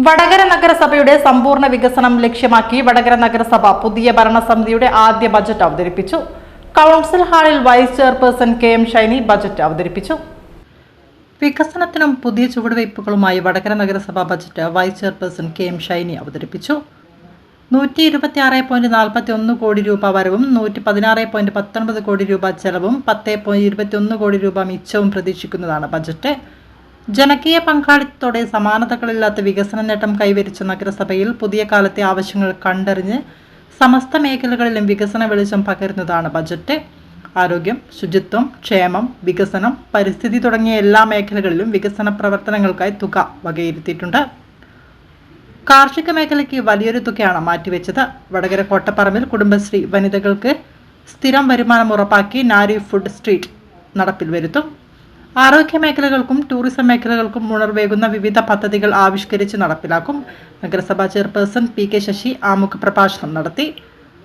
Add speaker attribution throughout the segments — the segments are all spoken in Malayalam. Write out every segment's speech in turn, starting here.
Speaker 1: വടകര നഗരസഭയുടെ സമ്പൂർണ്ണ വികസനം ലക്ഷ്യമാക്കി വടകര നഗരസഭ പുതിയ ഭരണസമിതിയുടെ ആദ്യ ബജറ്റ് അവതരിപ്പിച്ചു. കൗൺസിൽ ഹാളിൽ vice chairperson KM Shyni budget അവതരിപ്പിച്ചു. വികസനത്തിനും പുതിയ ചുവടുവയ്പ്പുകളുമായി വടകര നഗരസഭ budget vice chairperson KM Shyni അവതരിപ്പിച്ചു. 126.41 കോടി രൂപ വരവും 116.19 കോടി രൂപ ചെലവും 10.21 കോടി രൂപ മിച്ചവും പ്രതീക്ഷിക്കുന്നതാണ് ബജറ്റ്. ജനകീയ പങ്കാളിത്തത്തോടെ സമാനതകളില്ലാത്ത വികസന നേട്ടം കൈവരിച്ച നഗരസഭയിൽ പുതിയ കാലത്തെ ആവശ്യങ്ങൾ കണ്ടറിഞ്ഞ് സമസ്ത മേഖലകളിലും വികസന വെളിച്ചം പകരുന്നതാണ് ബജറ്റ്. ആരോഗ്യം, ശുചിത്വം, ക്ഷേമം, വികസനം, പരിസ്ഥിതി തുടങ്ങിയ എല്ലാ മേഖലകളിലും വികസന പ്രവർത്തനങ്ങൾക്കായി തുക വകയിരുത്തിയിട്ടുണ്ട്. കാർഷിക മേഖലയ്ക്ക് വലിയൊരു തുകയാണ് മാറ്റിവെച്ചത്. വടകര കോട്ടപ്പറമ്പിൽ കുടുംബശ്രീ വനിതകൾക്ക് സ്ഥിരം വരുമാനം ഉറപ്പാക്കി നാരി ഫുഡ് സ്ട്രീറ്റ് നടപ്പിൽ വരുത്തും. ആരോഗ്യ മേഖലകൾക്കും ടൂറിസം മേഖലകൾക്കും ഉണർവേകുന്ന വിവിധ പദ്ധതികൾ ആവിഷ്കരിച്ച് നടപ്പിലാക്കും. നഗരസഭാ ചെയർപേഴ്സൺ PK ശശി ആമുഖ പ്രഭാഷണം നടത്തി.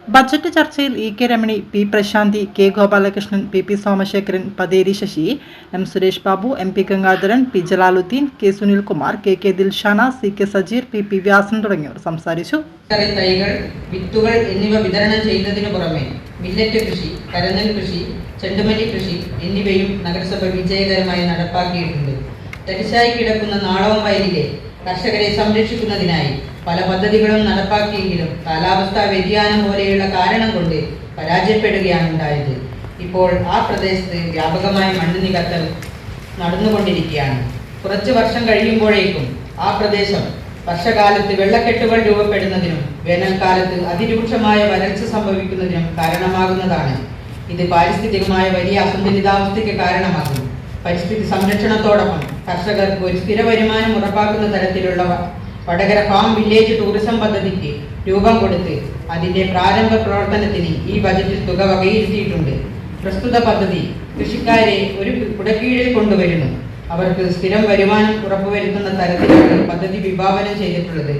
Speaker 1: ബജറ്റ് ചർച്ചയിൽ EK രമണി, P പ്രശാന്തി, K Gopalakrishnan, PP Somasekharan, Patheri Sasi, M Suresh Babu, MP Gangadharan, P Jalaluddin, K Sunilkumar, KK Dilshana, CK Sajeer, PP Vyasan തുടങ്ങിയവർ സംസാരിച്ചു.
Speaker 2: തൈകൾ, വിത്തുകൾ എന്നിവ വിതരണം ചെയ്യുന്നതിനു പുറമെ മില്ലറ്റ് കൃഷി, കരനെൽ കൃഷി, ചെണ്ടുമല്ലി കൃഷി എന്നിവയും നഗരസഭ വിജയകരമായി നടപ്പാക്കിയിട്ടുണ്ട്. തരിശായി കിടക്കുന്ന നാളവും വയലിലെ കർഷകരെ സംരക്ഷിക്കുന്നതിനായി പല പദ്ധതികളും നടപ്പാക്കിയെങ്കിലും കാലാവസ്ഥാ വ്യതിയാനം പോലെയുള്ള കാരണം കൊണ്ട് പരാജയപ്പെടുകയാണ് ഉണ്ടായത്. ഇപ്പോൾ ആ പ്രദേശത്ത് വ്യാപകമായ മണ്ണ് നികത്തൽ നടന്നുകൊണ്ടിരിക്കുകയാണ്. കുറച്ച് വർഷം കഴിയുമ്പോഴേക്കും ആ പ്രദേശം വർഷകാലത്ത് വെള്ളക്കെട്ടുകൾ രൂപപ്പെടുന്നതിനും വേനൽക്കാലത്ത് അതിരൂക്ഷമായ വരൾച്ച സംഭവിക്കുന്നതിനും കാരണമാകുന്നതാണ്. ഇത് പാരിസ്ഥിതികമായ വലിയ അസന്തുലിതാവസ്ഥയ്ക്ക് കാരണമാകും. പരിസ്ഥിതി സംരക്ഷണത്തോടൊപ്പം കർഷകർക്ക് ഒരു സ്ഥിര വരുമാനം ഉറപ്പാക്കുന്ന തരത്തിലുള്ള വടകര ഫാം വില്ലേജ് ടൂറിസം പദ്ധതിക്ക് രൂപം കൊടുത്ത് അതിന്റെ പ്രാരംഭ പ്രവർത്തനത്തിന് ഈ ബജറ്റിൽ തുക വകയിരുത്തിയിട്ടുണ്ട്. പ്രസ്തുത പദ്ധതി കൃഷിക്കാരെ ഒരു കുടക്കീഴിൽ കൊണ്ടുവരുന്നു. അവർക്ക് സ്ഥിരം വരുമാനം ഉറപ്പുവരുത്തുന്ന തരത്തിലാണ് പദ്ധതി വിഭാവനം ചെയ്തിട്ടുള്ളത്.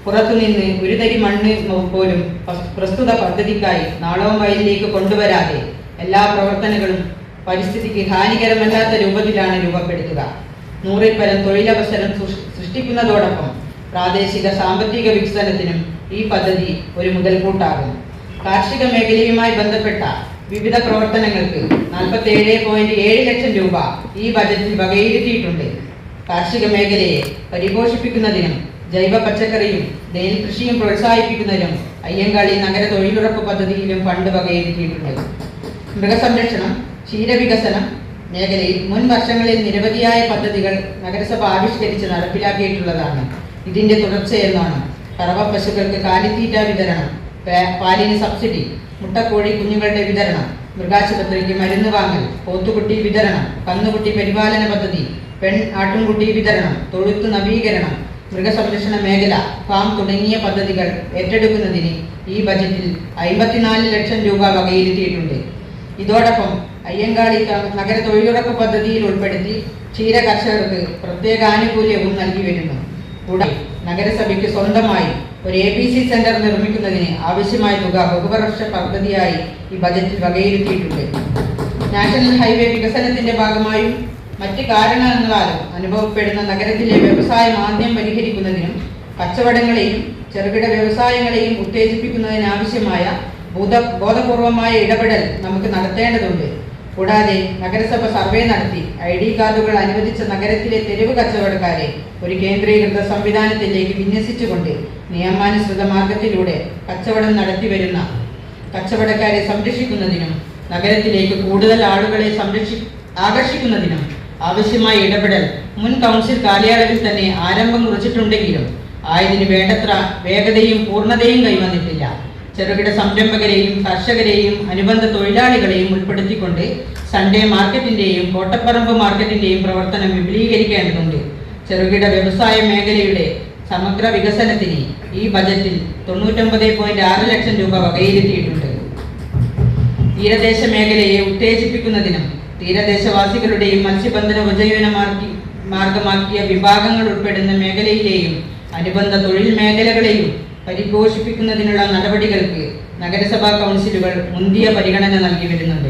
Speaker 2: പുറത്തുനിന്ന് ഒരു തരി മണ്ണ് പോലും പ്രസ്തുത പദ്ധതിക്കായി നാളവും വയലിലേക്ക് കൊണ്ടുവരാതെ എല്ലാ പ്രവർത്തനങ്ങളും പരിസ്ഥിതിക്ക് ഹാനികരമല്ലാത്ത രൂപത്തിലാണ് രൂപപ്പെടുത്തുക. 100-ൽ പരം തൊഴിലവസരം സൃഷ്ടിക്കുന്നതോടൊപ്പം പ്രാദേശിക സാമ്പത്തിക വികസനത്തിനും ഈ പദ്ധതി ഒരു മുതൽക്കൂട്ടാകും. കാർഷിക മേഖലയുമായി ബന്ധപ്പെട്ട വിവിധ പ്രവർത്തനങ്ങൾക്ക് 47.7 ലക്ഷം രൂപ ഈ ബജറ്റിൽ വകയിരുത്തിയിട്ടുണ്ട്. കാർഷിക മേഖലയെ പരിപോഷിപ്പിക്കുന്നതിനും ജൈവ പച്ചക്കറിയും നെൽകൃഷിയും പ്രോത്സാഹിപ്പിക്കുന്നതിനും അയ്യങ്കാളി നഗര തൊഴിലുറപ്പ് പദ്ധതിയിലും ഫണ്ട് വകയിരുത്തിയിട്ടുണ്ട്. മൃഗസംരക്ഷണം, ക്ഷീരവികസനം മേഖലയിൽ മുൻ വർഷങ്ങളിൽ നിരവധിയായ പദ്ധതികൾ നഗരസഭ ആവിഷ്കരിച്ച് നടപ്പിലാക്കിയിട്ടുള്ളതാണ്. ഇതിന്റെ തുടർച്ചയെന്നാണ് കറവ പശുക്കൾക്ക് കാലിത്തീറ്റ വിതരണം, പാലിന് സബ്സിഡി, മുട്ടക്കോഴി കുഞ്ഞുങ്ങളുടെ വിതരണം, മൃഗാശുപത്രിക്ക് മരുന്ന് വാങ്ങൽ, പോത്തുകുട്ടി വിതരണം, കന്നുകുട്ടി പരിപാലന പദ്ധതി, പെൺ ആട്ടുംകുട്ടി വിതരണം, തൊഴുത്ത് നവീകരണം, മൃഗസംരക്ഷണ മേഖല, ഫാം തുടങ്ങിയ പദ്ധതികൾ ഏറ്റെടുക്കുന്നതിന് ഈ ബജറ്റിൽ 54 ലക്ഷം രൂപ വകയിരുത്തിയിട്ടുണ്ട്. ഇതോടൊപ്പം അയ്യങ്കാളി നഗര തൊഴിലുറപ്പ് പദ്ധതിയിൽ ഉൾപ്പെടുത്തി ക്ഷീര കർഷകർക്ക് പ്രത്യേക ആനുകൂല്യവും നൽകി വരുന്നു. കൂടാതെ നഗരസഭയ്ക്ക് സ്വന്തമായി ഒരു ABC സെന്റർ നിർമ്മിക്കുന്നതിന് ആവശ്യമായ തുക ബഹുവർഷ പദ്ധതിയായി ഈ ബജറ്റിൽ വകയിരുത്തിയിട്ടുണ്ട്. നാഷണൽ ഹൈവേ വികസനത്തിന്റെ ഭാഗമായും മറ്റ് കാരണങ്ങളാലും അനുഭവപ്പെടുന്ന നഗരത്തിലെ വ്യവസായ മാന്ദ്യം പരിഹരിക്കുന്നതിനും കച്ചവടങ്ങളെയും ചെറുകിട വ്യവസായങ്ങളെയും ഉത്തേജിപ്പിക്കുന്നതിനാവശ്യമായ ബോധപൂർവമായ ഇടപെടൽ നമുക്ക് നടത്തേണ്ടതുണ്ട്. കൂടാതെ നഗരസഭ സർവേ നടത്തി ID കാർഡുകൾ അനുവദിച്ച നഗരത്തിലെ തെരുവ് കച്ചവടക്കാരെ ഒരു കേന്ദ്രീകൃത സംവിധാനത്തിലേക്ക് വിന്യസിച്ചുകൊണ്ട് നിയമാനുസൃത മാർഗത്തിലൂടെ കച്ചവടം നടത്തിവരുന്ന കച്ചവടക്കാരെ സംരക്ഷിക്കുന്നതിനും നഗരത്തിലേക്ക് കൂടുതൽ ആളുകളെ ആകർഷിക്കുന്നതിനും ആവശ്യമായ ഇടപെടൽ മുൻ കൗൺസിൽ കാലയളവിൽ തന്നെ ആരംഭം കുറിച്ചിട്ടുണ്ടെങ്കിലും ആയതിന് വേണ്ടത്ര വേഗതയും പൂർണ്ണതയും കൈവന്നിട്ടില്ല. ചെറുകിട സംരംഭകരെയും കർഷകരെയും അനുബന്ധ തൊഴിലാളികളെയും ഉൾപ്പെടുത്തിക്കൊണ്ട് സൺഡേ മാർക്കറ്റിന്റെയും കോട്ടപ്പറമ്പ് മാർക്കറ്റിന്റെയും പ്രവർത്തനം വിപുലീകരിക്കേണ്ടതുണ്ട്. ചെറുകിട വ്യവസായ മേഖലയുടെ സമഗ്ര വികസനത്തിന് ഈ ബജറ്റിൽ 99.6 ലക്ഷം രൂപ വകയിരുത്തിയിട്ടുണ്ട്. തീരദേശ മേഖലയെ ഉത്തേജിപ്പിക്കുന്നതിനും തീരദേശവാസികളുടെയും മത്സ്യബന്ധന ഉപജീവന മാർഗമാക്കിയ വിഭാഗങ്ങൾ ഉൾപ്പെടുന്ന മേഖലയിലെയും അനുബന്ധ തൊഴിൽ മേഖലകളെയും പരിപോഷിപ്പിക്കുന്നതിനുള്ള നടപടികൾക്ക് നഗരസഭാ കൗൺസിലുകൾ മുന്തിയ പരിഗണന നൽകി വരുന്നുണ്ട്.